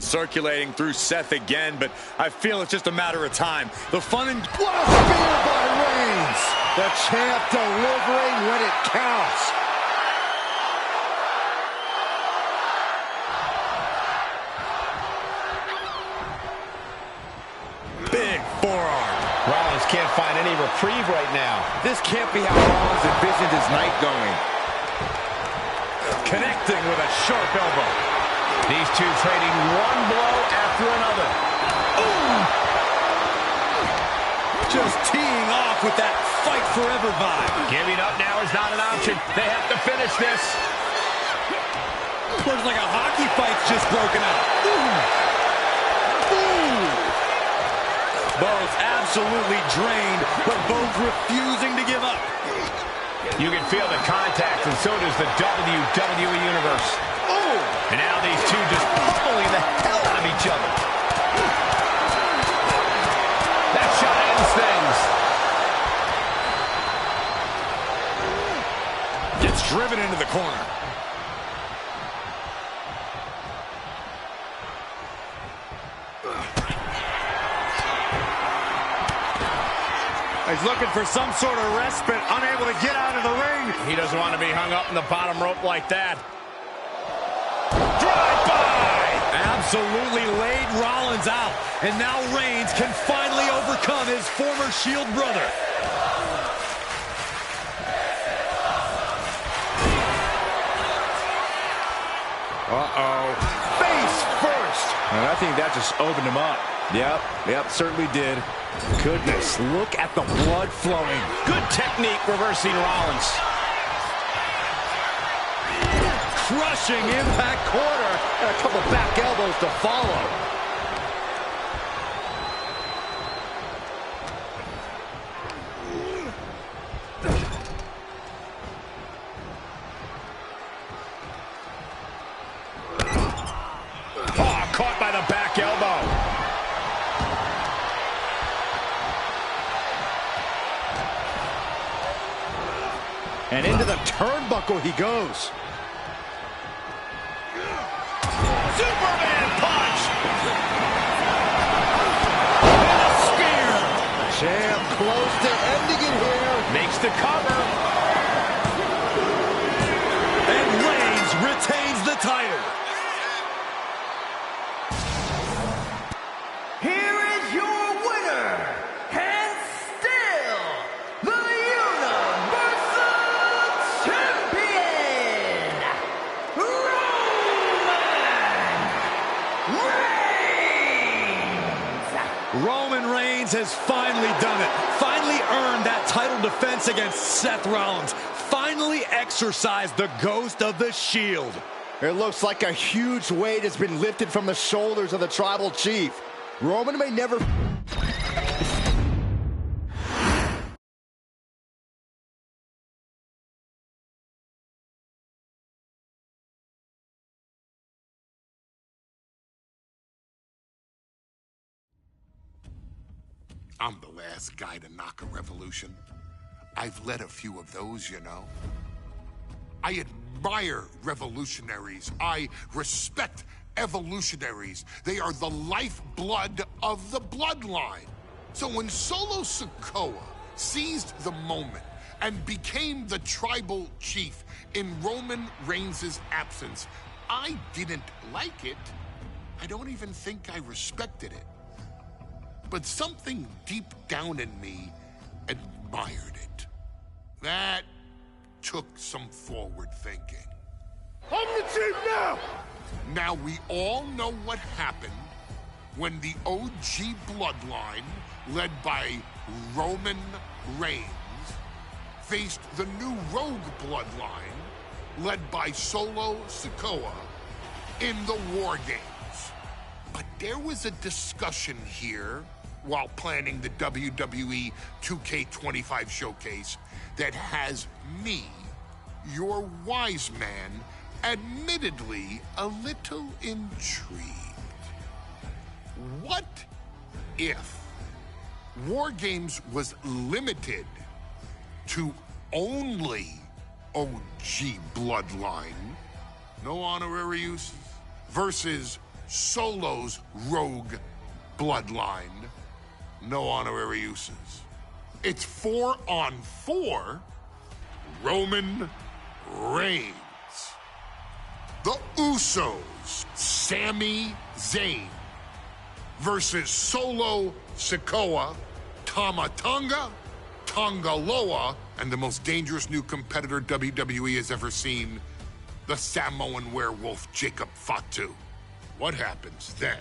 Circulating through Seth again, but I feel it's just a matter of time. The fun and... What a spear by Reigns! The champ delivering when it counts. Big forearm. Rollins can't find any reprieve right now. This can't be how Rollins envisioned his night going. Connecting with a sharp elbow. These two trading one blow after another. Ooh! Just teeing off with that fight forever vibe. Giving up now is not an option. They have to finish this. Looks like a hockey fight's just broken out. Ooh! Ooh! Both absolutely drained, but both refusing to give up. You can feel the contact, and so does the WWE Universe. Oh! And now these two just pummeling the hell out of each other. That shot ends things. Gets driven into the corner. He's looking for some sort of respite, unable to get out of the ring. He doesn't want to be hung up in the bottom rope like that. Drive-by! Absolutely laid Rollins out. And now Reigns can finally overcome his former Shield brother. Uh-oh. Face first! And I think that just opened him up. Yep, certainly did. Goodness, look at the blood flowing. Good technique reversing Rollins. Crushing impact corner. And a couple back elbows to follow. Oh, caught by the back elbow. And into the turnbuckle he goes. Superman punch! And a spear! Champ close to ending it here. Makes the cover. And Reigns retains the title. Here is your winner, and still the Universal Champion, Roman Reigns has finally done it. Finally earned that title defense against Seth Rollins. Finally exercised the ghost of the Shield. It looks like a huge weight has been lifted from the shoulders of the Tribal Chief. Roman may never... I'm the last guy to knock a revolution. I've led a few of those, you know. I admire revolutionaries. I respect evolutionaries. They are the lifeblood of the bloodline. So when Solo Sikoa seized the moment and became the tribal chief in Roman Reigns' absence, I didn't like it. I don't even think I respected it. But something deep down in me admired it. That took some forward thinking. I'm the chief now! Now we all know what happened when the OG bloodline, led by Roman Reigns, faced the new rogue bloodline, led by Solo Sikoa, in the War Games. But there was a discussion here while planning the WWE 2K25 showcase that has me, your wise man, admittedly a little intrigued. What if War Games was limited to only OG bloodline, no honorary uses, versus Solo's rogue bloodline. No honorary uses. It's 4-on-4 Roman Reigns. The Usos, Sami Zayn versus Solo Sikoa, Tama Tonga, Tonga Loa, and the most dangerous new competitor WWE has ever seen, the Samoan werewolf Jacob Fatu. What happens then?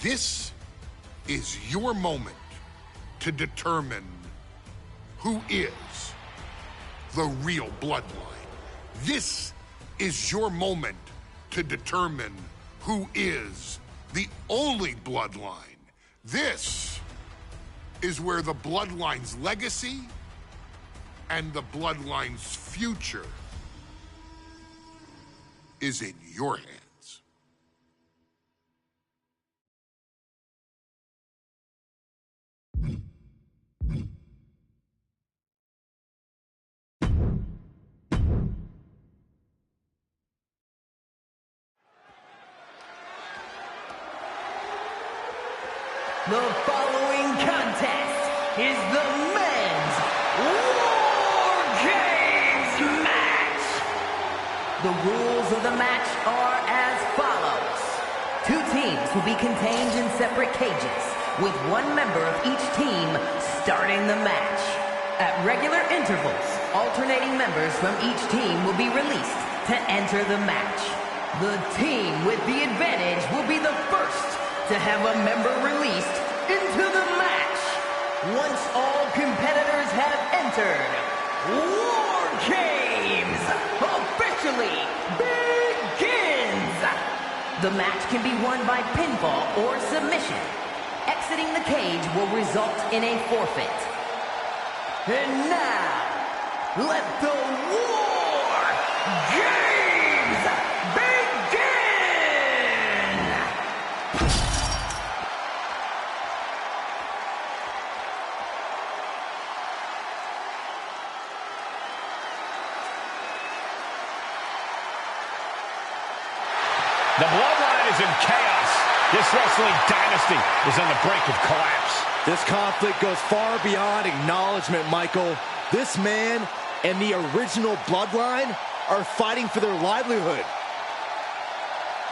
This is your moment to determine who is the real bloodline. This is your moment to determine who is the only bloodline. This is where the bloodline's legacy and the bloodline's future is in your hands. The following contest is the Men's War Games match. The rules of the match are as follows. 2 teams will be contained in separate cages, with 1 member of each team starting the match. At regular intervals, alternating members from each team will be released to enter the match. The team with the advantage will be the first to have a member released into the match. Once all competitors have entered, War Games officially begins. The match can be won by pinfall or submission. Exiting the cage will result in a forfeit. And now, let the War Games begin! The Bloodline is in chaos. This wrestling dynasty is on the brink of collapse. This conflict goes far beyond acknowledgement, Michael. This man and the original Bloodline are fighting for their livelihood.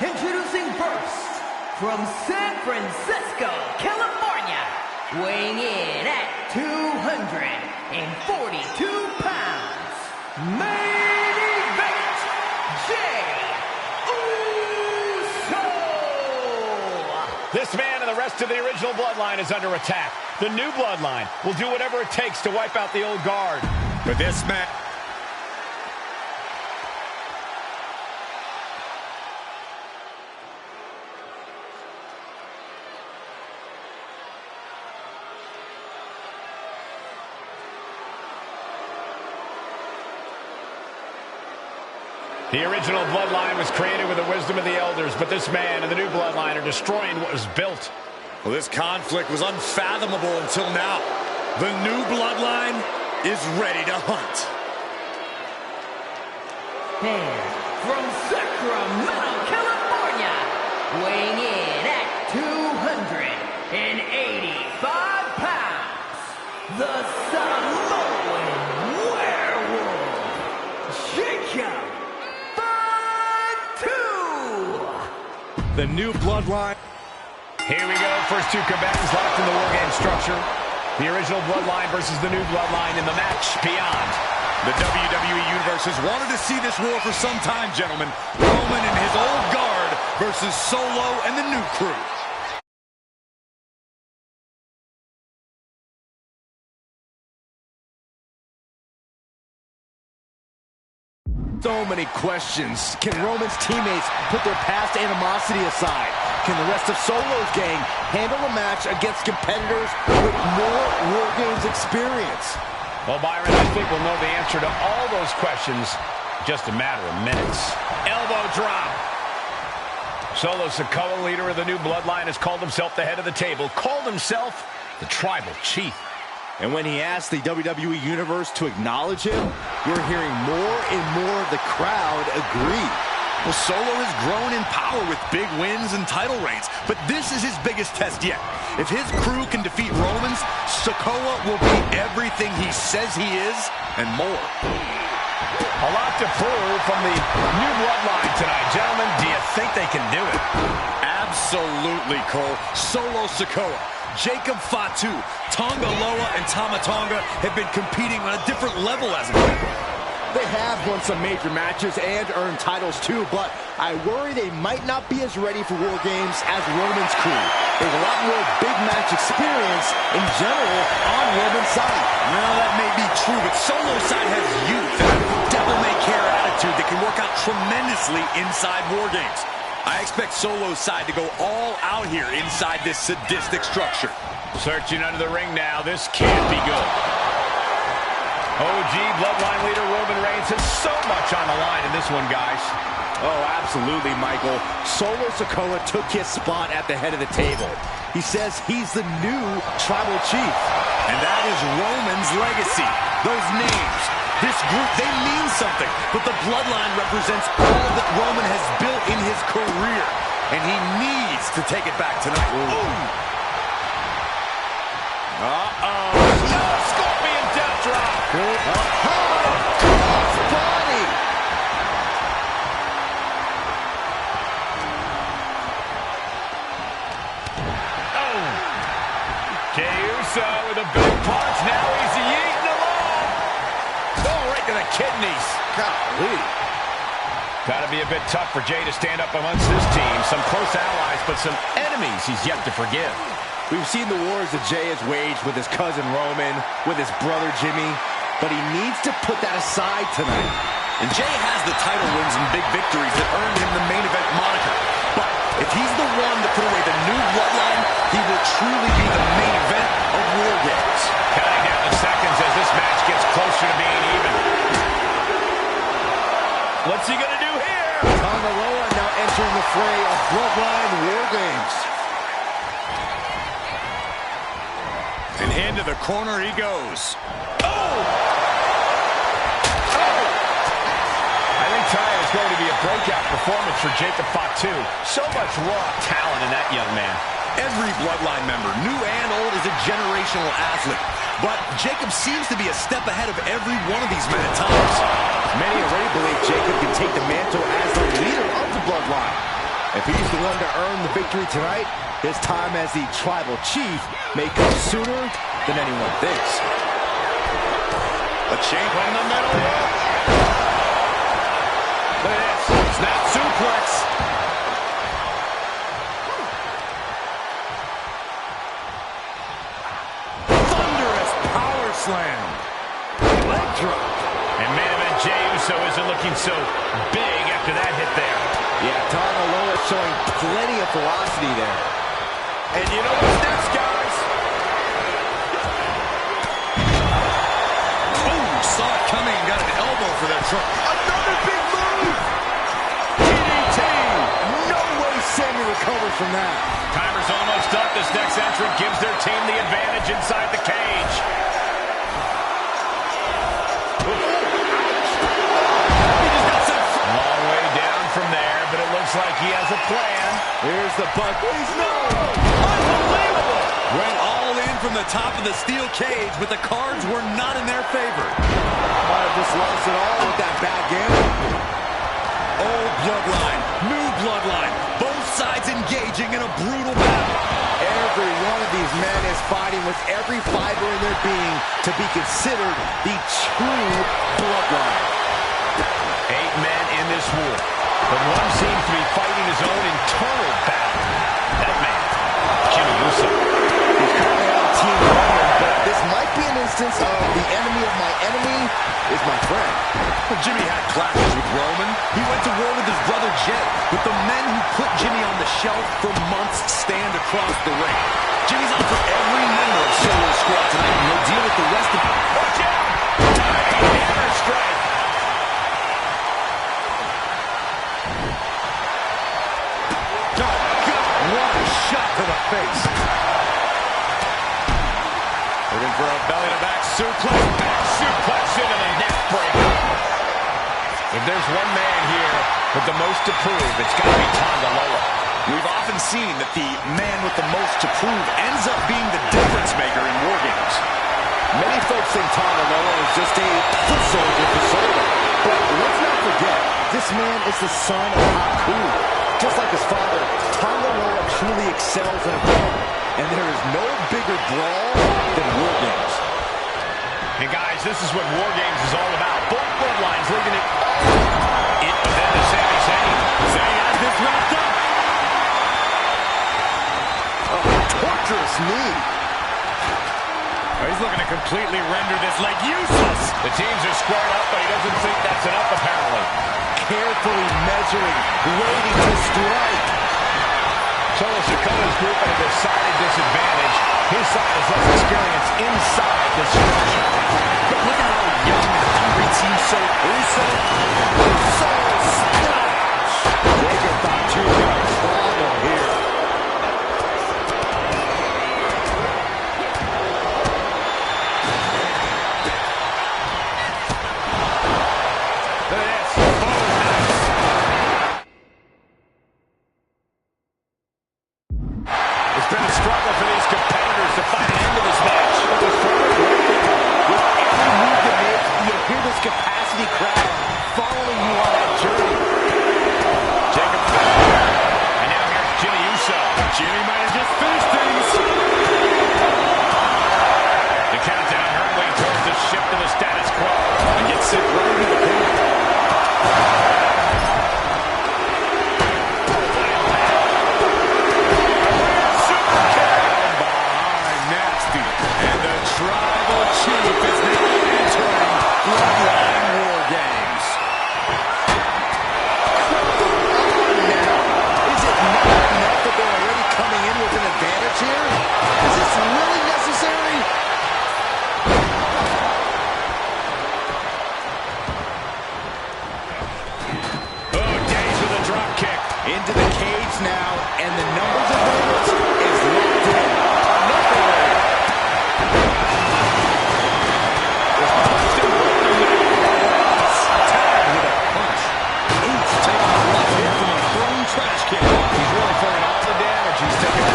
Introducing first, from San Francisco, California, weighing in at 242 pounds, main event, Jey Uso! This man and the rest of the original Bloodline is under attack. The new Bloodline will do whatever it takes to wipe out the old guard. But this man... The original Bloodline was created with the wisdom of the elders, but this man and the new Bloodline are destroying what was built. Well, this conflict was unfathomable until now. The new Bloodline is ready to hunt. And from Sacramento, California, weighing in at 285 pounds, the Samoan werewolf, Jacob Fatu! The new Bloodline. Here we go. First 2 combatants left in the War Game structure. The original Bloodline versus the new Bloodline in the match beyond. The WWE Universe has wanted to see this war for some time, gentlemen. Roman and his old guard versus Solo and the new crew. So many questions. Can Roman's teammates put their past animosity aside? Can the rest of Solo's gang handle a match against competitors with more War Games experience? Well, Byron, I think we'll know the answer to all those questions in just a matter of minutes. Elbow drop. Solo Sikoa, leader of the new Bloodline, has called himself the head of the table, called himself the tribal chief. And when he asked the WWE Universe to acknowledge him, we're hearing more and more of the crowd agree. Well, Solo has grown in power with big wins and title reigns, but this is his biggest test yet. If his crew can defeat Roman's, Sikoa will be everything he says he is and more. A lot to prove from the new bloodline tonight. Gentlemen, do you think they can do it? Absolutely, Cole. Solo Sikoa, Jacob Fatu, Tonga Loa, and Tama Tonga have been competing on a different level as of late. They have won some major matches and earned titles too, but I worry they might not be as ready for War Games as Roman's crew. There's a lot more big match experience in general on Roman's side. Now that may be true, but Solo's side has youth and a devil-may-care attitude that can work out tremendously inside War Games. I expect Solo's side to go all out here inside this sadistic structure. Searching under the ring now. This can't be good. OG Bloodline leader Roman Reigns has so much on the line in this one, guys. Oh, absolutely, Michael. Solo Sikoa took his spot at the head of the table. He says he's the new tribal chief. And that is Roman's legacy. Those names, this group, they mean something. But the bloodline represents all that Roman has built in his career. And he needs to take it back tonight. Uh-oh. No, Scorpion death drop. Crossbody. Jey Uso with a big punch. Now he's eating along. Oh, right to the kidneys. Golly. Got to be a bit tough for Jey to stand up amongst this team. Some close allies, but some enemies he's yet to forgive. We've seen the wars that Jey has waged with his cousin Roman, with his brother Jimmy, but he needs to put that aside tonight. And Jey has the title wins and big victories that earned him the main event moniker. But if he's the one to put away the new bloodline, he will truly be the main event of War Games. Counting down the seconds as this match gets closer to being even. What's he gonna do here? Tonga Loa now entering the fray of Bloodline War Games. And into the corner he goes. I think tonight is going to be a breakout performance for Jacob Fatu. So much raw talent in that young man. Every Bloodline member, new and old, is a generational athlete. But Jacob seems to be a step ahead of every one of these men at times. Many already believe Jacob can take the mantle as the leader of the Bloodline. If he's the one to earn the victory tonight, his time as the tribal chief may come sooner than anyone thinks. A chain from the middle. Look at this. Snap suplex. Thunderous power slam. Leg drop. And main event Jey Uso isn't looking so big after that hit there. Yeah, Tonga Loa showing plenty of velocity there. And you know what's next, guys? Oh, saw it coming and got an elbow for that trunk. Another big move! DDT! No way Sammy recovers from that. Timer's almost up. This next entrant gives their team the advantage inside the cage. Long way down from there, but it looks like he has a plan. Here's the butt. Please, no! Unbelievable! Went all in from the top of the steel cage, but the cards were not in their favor. Might have just lost it all with that bad gamble. Old bloodline, new bloodline, both sides engaging in a brutal battle. Every one of these men is fighting with every fiber in their being to be considered the true bloodline. 8 men in this war, but one seems to be fighting his own internal battle. That man, Jimmy Uso. He's currently on Team Roman, but this might be an instance of the enemy of my enemy is my friend. Well, Jimmy had clashes with Roman. He went to war with his brother Jey, but the men who put Jimmy on the shelf for months stand across the ring. Jimmy's on for every member of Solo's squad tonight, and he'll deal with the rest of them. Watch out! Hammer strike. God, what a shot to the face. Looking for a belly-to-back suplex. Back suplex into the neck breaker. If there's one man here with the most to prove, it's got to be Tonga Loa. We've often seen that the man with the most to prove ends up being the difference maker in War Games. Many folks think Tonga Loa is just a foot soldier for Solo. But let's not forget, this man is the son of Haku. Just like his father, Tonga Loa truly excels in a brawl. And there is no bigger brawl than War Games. And guys, this is what War Games is all about. Both bloodlines leaving it all within the Sami Zayn. Zayn has this wrapped up. Torturous knee. He's looking to completely render this leg useless. The teams are squared up, but he doesn't think that's enough, apparently. Carefully measuring, waiting to strike. Solo Sikoa's group at a decided disadvantage. His side has less experience inside this structure. But look at how young and hungry Team Uso splash. Jacob thought two got a problem here. Look at this. Oh, nice. It's been a struggle for these competitors to find an end to this match. With every move they make, you hear this capacity crowd following you on that journey. Jacob Fowler. And now here's Jimmy Uso. Jimmy might have just finished things. The countdown hurtling towards the shift to the status quo. And gets sent right into the corner. And the Tribal Chief is now entering Bloodline War Games. Now, is it not enough that they're already coming in with an advantage here? Is this really necessary? Oh, Days with a drop kick. Into the cage now, and the numbers of moments is locked in. Another way. Tagged with a punch. Oops, taking a rough hit from a thrown trash can. He's really feeling all the damage he's taken.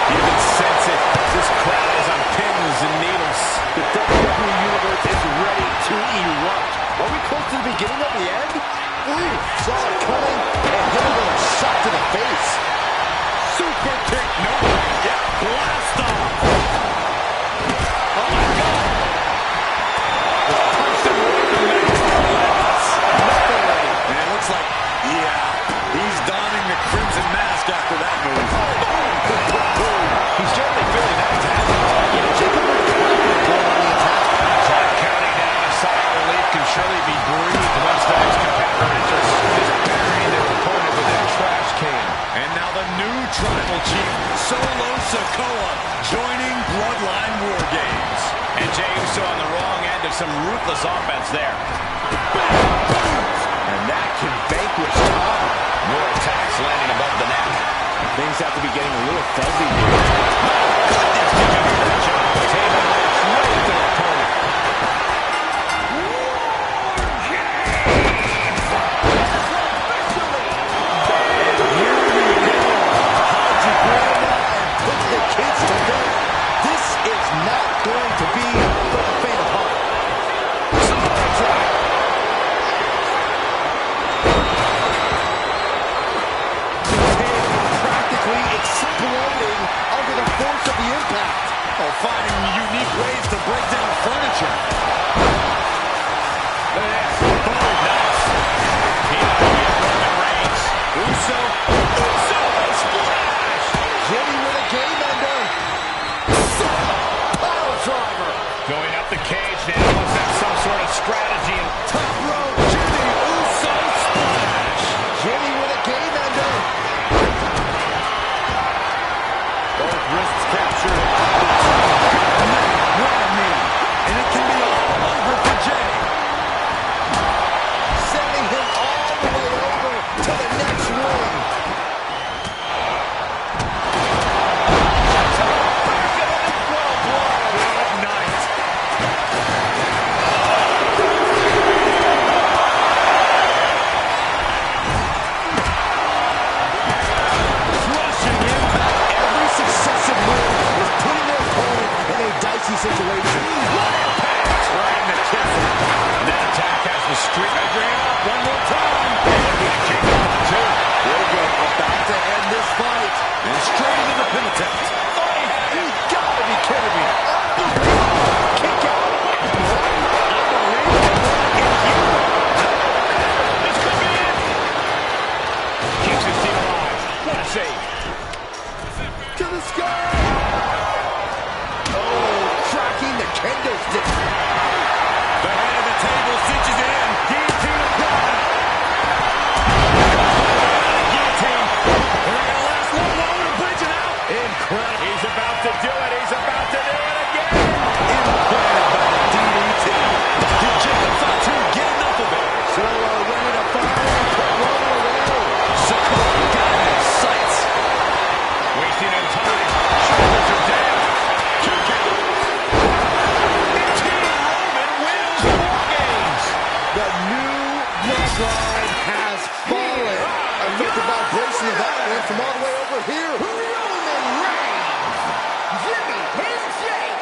You can sense it. This crowd is on pins and needles. The WWE Universe is ready to erupt. Are we close to the beginning of the end? Ooh, saw it coming and hit him with a shot to the face. Super kick, no. Yeah, blast off. Oh my God. Punched him right in the neck. And it looks like, yeah, he's donning the crimson mask after that move. He's generally feeling that attack. Counting down a sigh of relief can surely be breathed once the next competitor is just burying their opponent with that trash can. And now the new Tribal Chief, Solo Sikoa, joining Bloodline War Games. And Jey Uso on the wrong end of some ruthless offense there. And that can vanquish Tom. More attacks landing above the neck. Things have to be getting a little fuzzy here. Goodness, did you hear that shot? Table legs right to the opponent. Put the kids to bed. This is not going to be for the faint of heart. Practically exploding under the force of the impact. Oh, finding unique ways to break down furniture. Look at this. Oh, nice. He might be a Roman Reigns. Uso splash. Jimmy with a game ender. Power driver. Going up the cage now. Must have some sort of strategy. Top rope. Jimmy Uso splash. Jimmy with a game ender. Both wrists captured. What a knee. And it can be all over for Jey. listen to that one from all the way over here. Roman Reigns! Jimmy, his Jake!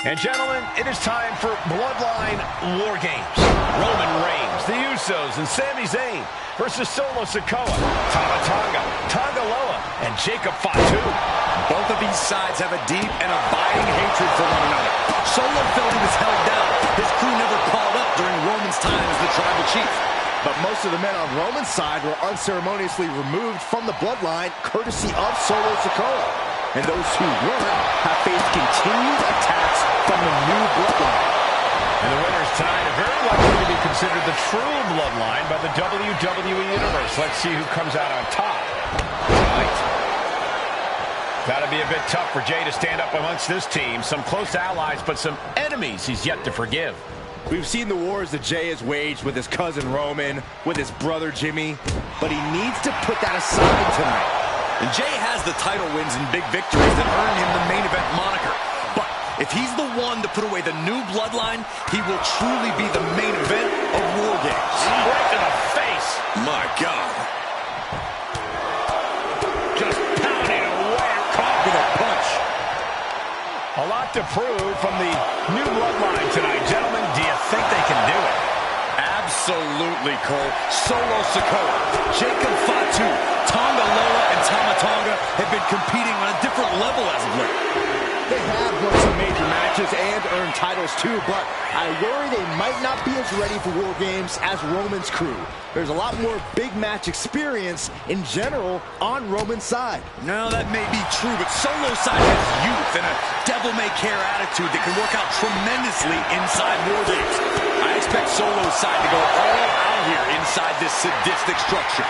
And gentlemen, it is time for Bloodline War Games. Roman Reigns, the Usos, and Sami Zayn versus Solo Sikoa, Tama Tonga, Tonga Loa, and Jacob Fatu. Both of these sides have a deep and abiding hatred for one another. Solo felt he was held down. His crew never called up during Roman's time as the tribal chief. But most of the men on Roman's side were unceremoniously removed from the bloodline, courtesy of Solo Sikoa. And those who weren't have faced continued attacks from the new bloodline. And the winners tonight are very likely to be considered the true bloodline by the WWE Universe. Let's see who comes out on top tonight. Gotta be a bit tough for Jay to stand up amongst this team. Some close allies, but some enemies he's yet to forgive. We've seen the wars that Jay has waged with his cousin Roman, with his brother Jimmy, but he needs to put that aside tonight. And Jay has the title wins and big victories that earn him the main event moniker. But if he's the one to put away the new bloodline, he will truly be the main event of War Games. Right to the face. My God. Just pounding away. Caught with a punch. A lot to prove from the new bloodline tonight. Gentlemen, do you think they can do it? Absolutely, Cole. Solo Sikoa, Jacob Fatu, Tonga Loa, and Tama Tonga have been competing on a different level as of late. They have won some major matches and earned titles too, but I worry they might not be as ready for War Games as Roman's crew. There's a lot more big match experience in general on Roman's side. No, that may be true, but Solo's side has youth and a devil-may-care attitude that can work out tremendously inside War Games. I expect Solo's side to go all out here inside this sadistic structure.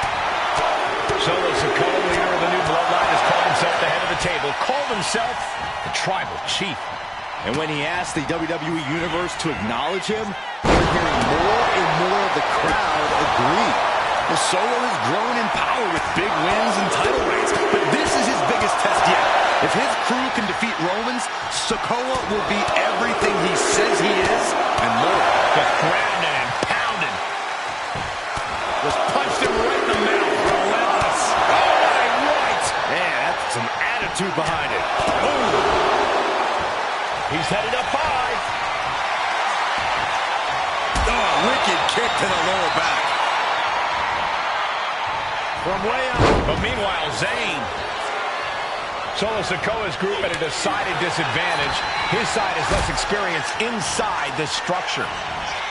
Solo Sikoa, leader of the new bloodline, has called himself the head of the table, called himself the tribal chief. And when he asked the WWE Universe to acknowledge him, we're hearing more and more of the crowd agree. Well, Solo has grown in power with big wins and title reigns, but this is his biggest test yet. If his crew can defeat Roman's, Sikoa will be everything he says he is and more. Just grounded and pounded. Just punched him right in the mouth. Relentless. Oh, right. Man, that's some attitude behind it. Ooh. He's headed up high. Oh, wicked kick to the lower back. From way out. But meanwhile, Zayn. Solo Sikoa's group at a decided disadvantage. His side has less experience inside this structure.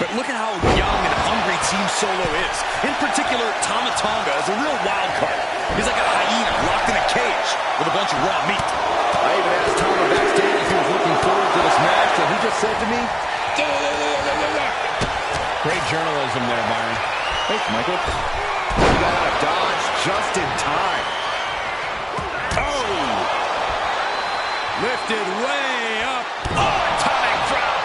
But look at how young and hungry Team Solo is. In particular, Tama Tonga is a real wild card. He's like a hyena locked in a cage with a bunch of raw meat. I even asked Tama backstage if he was looking forward to this match, and he just said to me, yeah. Great journalism there, Byron. Thanks, Michael. He got out of Dodge just in time. Oh! Lifted way up. Oh, atomic drop.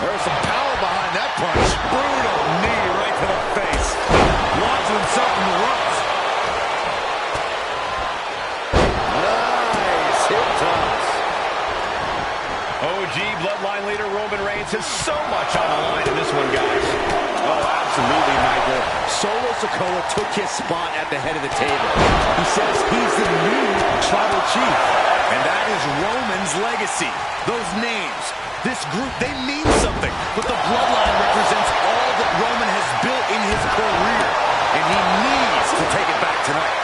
There's some power behind that punch. Brutal knee right to the face. Launches himself in the ropes. Nice hip toss. OG Bloodline leader Roman Reigns has so much on the line in this one, guys. Oh, absolutely, Michael. Solo Sikoa took his spot at the head of the table. He says he's the new tribal chief. And that is Roman's legacy. Those names, this group, they mean something. But the bloodline represents all that Roman has built in his career. And he needs to take it back tonight.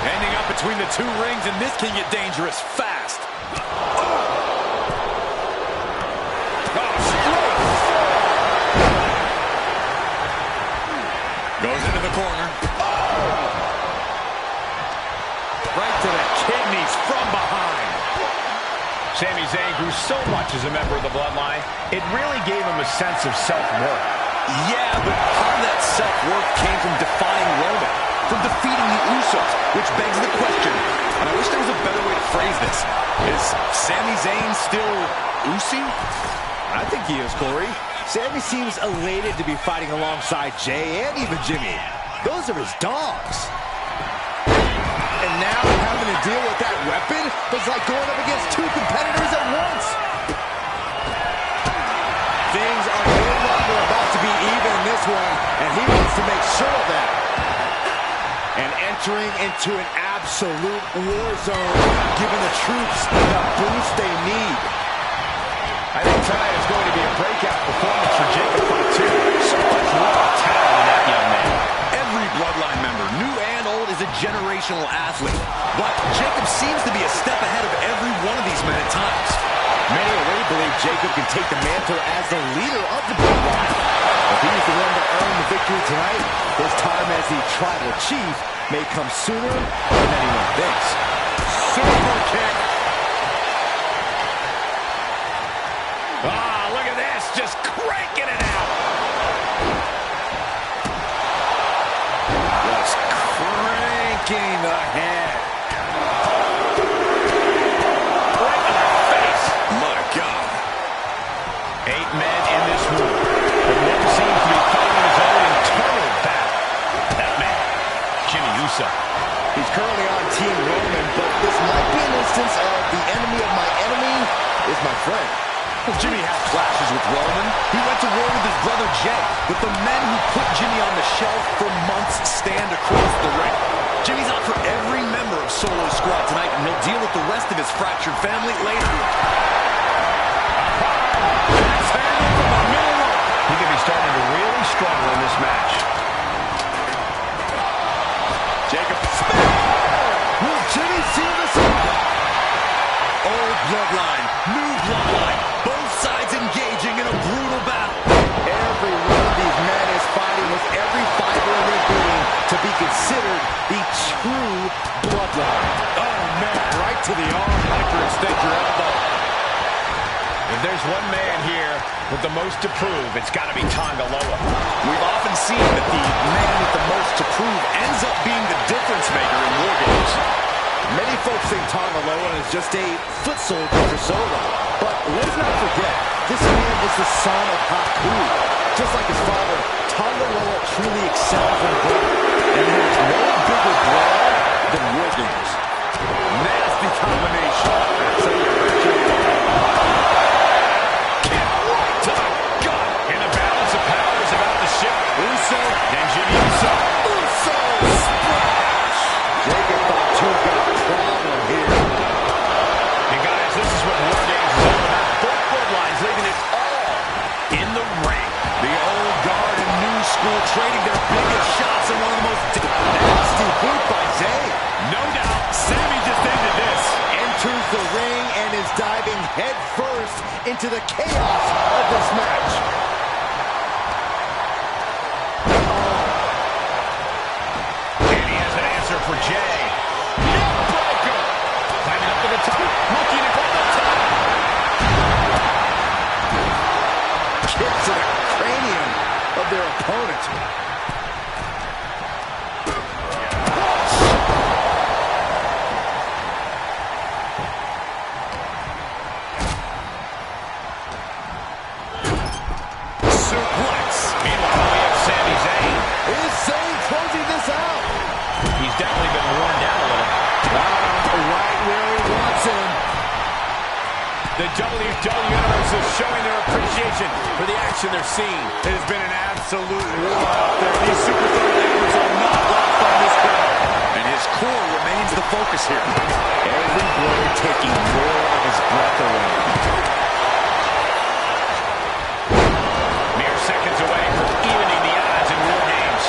Ending up between the two rings, and this can get dangerous fast. Goes into the corner. Right to the kidneys from behind. Sami Zayn grew so much as a member of the Bloodline, it really gave him a sense of self-worth. Yeah, but part of that self-worth came from defying Roman, from defeating the Usos, which begs the question, and I wish there was a better way to phrase this. Is Sami Zayn still Usi? I think he is, Corey. Sami seems elated to be fighting alongside Jay and even Jimmy. Those are his dogs. And now having to deal with that weapon is like going up against two competitors at once. entering into an absolute war zone, giving the troops the boost they need. I think tonight is going to be a breakout performance for Jacob Fatu. So much raw talent in that young man. Every Bloodline member, new and old, is a generational athlete. But Jacob seems to be a step ahead of every one of these men at times. Many already believe Jacob can take the mantle as the leader of the Bloodline. If he's the one to earn the victory tonight, his time as the tribal chief may come sooner than anyone thinks. Super kick. Ah, look at this, just cranking it out. Just cranking the head. Right in the face. My God. 8 men in this room. But one seems to be fighting his own internal battle. That man, Jimmy Uso. He's currently on Team Roman, but this might be an instance of the enemy of my enemy is my friend. Well, Jimmy had clashes with Roman. He went to war with his brother Jay, but the men who put Jimmy on the shelf for months stand across the ring. Jimmy's out for every member of Solo's squad tonight, and he'll deal with the rest of his fractured family later. That's handled from the middle rope. He could be starting to really struggle in this match. Jacob. Will Jimmy seal this up? Old bloodline, new bloodline. Both sides engaging in a brutal battle. Every one of these men is fighting with every fiber in their being to be considered the true bloodline. Oh, man, right to the arm. Hyperextend your elbow. If there's one man here with the most to prove, it's got to be Tonga Loa. We've often seen that the man with the most to prove ends up being the difference maker in war games. Many folks think Tonga Loa is just a foot soldier for Solo. But let's not forget, this man is the son of Haku. Just like his father, Tonga Loa truly excels in both. And there's no bigger brawl than war games. Nasty combination. That's how you hurt your kick right to the gut. And the balance of power is about to shift. Uso and Jimmy Uso. Uso splash! Jacob Fatu got a problem here. And guys, this is what War Games is all about. Both bloodlines leaving it all in the ring. The old guard and new school trading their biggest shots in one of the most nasty boot by Zay. No doubt, Sammy just ended this. Enters the ring and is diving head first into the chaos of this match. And he has an answer for Jay. Neckbreaker. Climbing up to the top. Looking to go to the top. Kick to the cranium of their opponent. Suplex. Meanwhile, we have Sami Zayn. Is Zayn closing this out? He's definitely been worn down a little. Right where he wants him. The WWE Universe is showing their appreciation for the action they're seeing. It has been an absolute war out there. These superstar labors are not lost on this crowd. And his core remains the focus here. Every blow taking more of his breath away. Mere seconds away from evening the odds in War Games.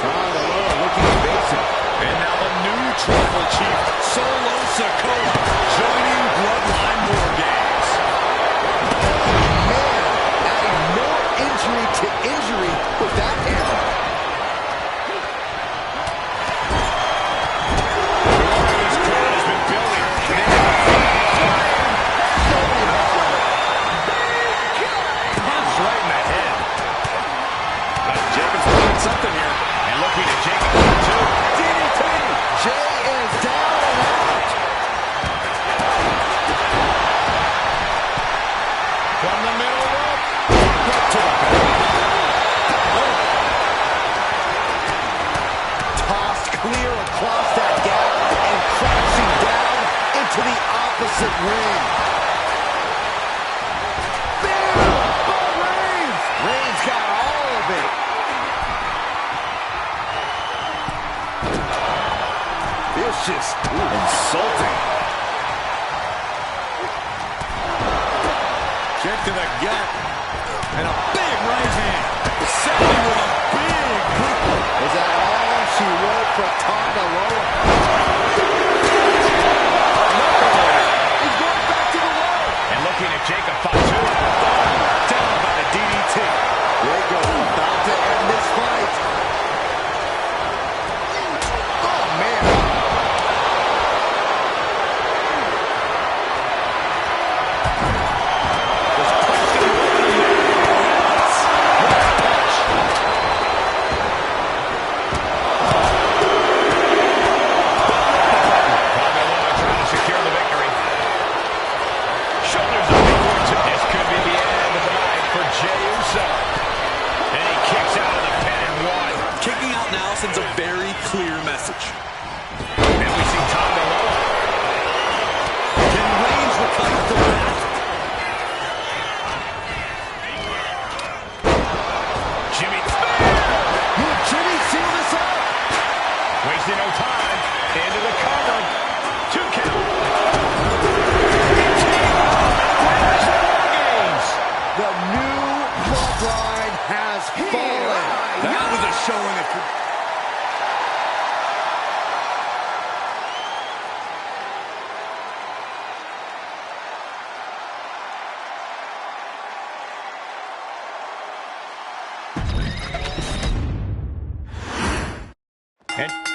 Tonga Loa looking basic. And now the new tribal chief, Solo Sikoa, joining Bloodline War Games. Man, adding more injury to injury with that hammer. This crowd has been building. Punch right in the head. Jacob's doing something here. And looking at Jacob Fatu. DDT. Jay is down and out. From the middle rope. Right to the back. Tossed clear across that gap and crashing down into the opposite ring. Bam! By Reigns. Reigns got Insulting. Kick to the gut. And a big right hand. Sally with a big boot. Is that all she wrote for Tonga Loa? He's going back to the wall. And looking at Jacob Fatu. Down by the DDT. Jacob about to end this fight. Oh, man. Sends a very clear message. And we see Tonga Loa. Can Reigns recover the wrath? Jimmy. Will Jimmy seal this up? Wasting no time. Into the cover. 2 count. The new bloodline has fallen. That was a showing of... And